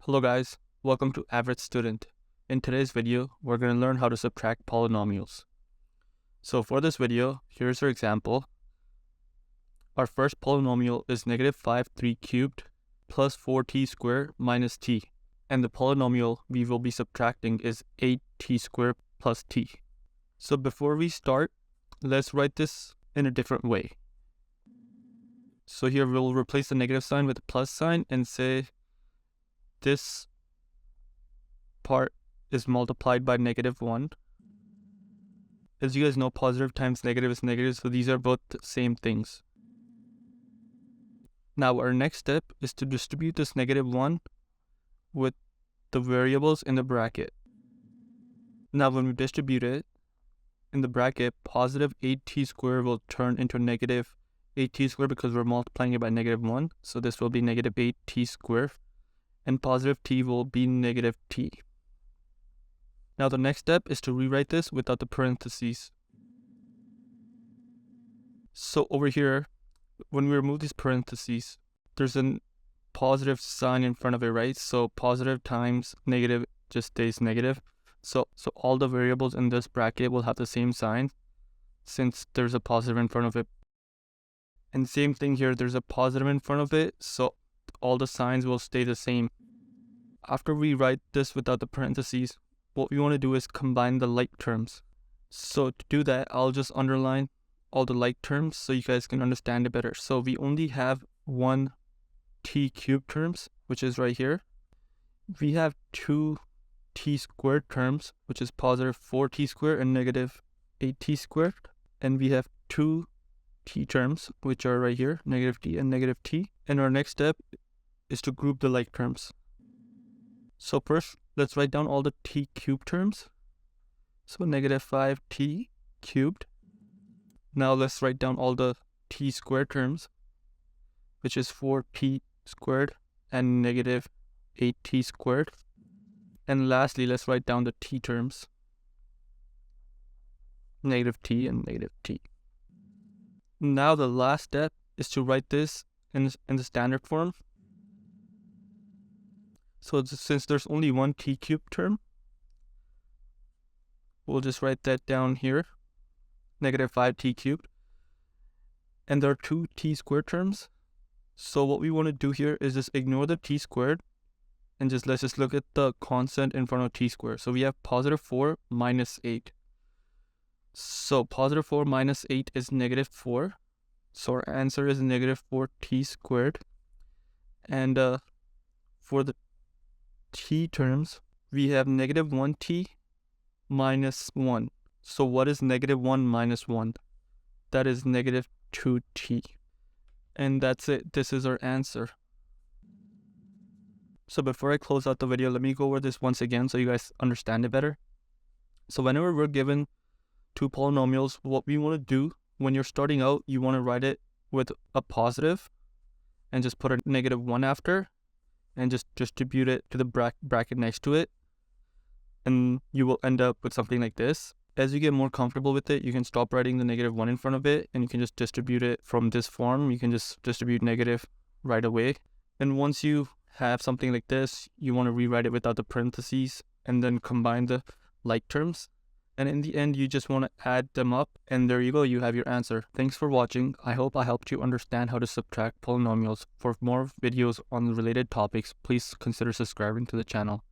Hello guys, welcome to Average Student. In today's video, we're going to learn how to subtract polynomials. So for this video, here's our example. Our first polynomial is negative 5/3 cubed plus 4t squared minus t. And the polynomial we will be subtracting is 8t squared plus t. So before we start, let's write this in a different way. So here we'll replace the negative sign with a plus sign and say this part is multiplied by -1. As you guys know, positive times negative is negative, so these are both the same things. Now our next step is to distribute this -1 with the variables in the bracket. Now when we distribute it in the bracket, positive 8t squared will turn into negative 8t squared because we're multiplying it by -1. So this will be negative 8t squared. And positive t will be negative t. Now the next step is to rewrite this without the parentheses. So over here, when we remove these parentheses, there's a positive sign in front of it, right? So positive times negative just stays negative. So all the variables in this bracket will have the same sign since there's a positive in front of it. And same thing here, there's a positive in front of it, so all the signs will stay the same. After we write this without the parentheses, what we want to do is combine the like terms. So to do that, I'll just underline all the like terms so you guys can understand it better. So we only have one t cubed terms, which is right here. We have two t squared terms, which is positive 4t squared and negative 8t squared. And we have two t terms, which are right here, negative t and negative t. And our next step is to group the like terms. So first, let's write down all the t cubed terms. So negative 5t cubed. Now let's write down all the t squared terms, which is 4t squared and negative 8t squared. And lastly, let's write down the t terms, negative t and negative t. Now the last step is to write this in the standard form. So since there's only one t cubed term, we'll just write that down here, negative 5t cubed. And there are two t squared terms. So what we want to do here is just ignore the t squared and let's just look at the constant in front of t squared. So we have positive 4 minus 8. So positive 4 minus 8 is negative 4. So our answer is negative 4t squared. And for the t terms, we have negative 1t minus 1. So what is negative 1 minus 1? That is negative 2t. And that's it. This is our answer. So before I close out the video, let me go over this once again so you guys understand it better. So whenever we're given two polynomials, what we want to do when you're starting out, you want to write it with a positive and just put a -1 after and just distribute it to the bracket next to it. And you will end up with something like this. As you get more comfortable with it, you can stop writing the -1 in front of it and you can just distribute it from this form. You can just distribute negative right away. And once you have something like this, you want to rewrite it without the parentheses and then combine the like terms. And in the end, you just want to add them up, and there you go, you have your answer. Thanks for watching. I hope I helped you understand how to subtract polynomials. For more videos on related topics, please consider subscribing to the channel.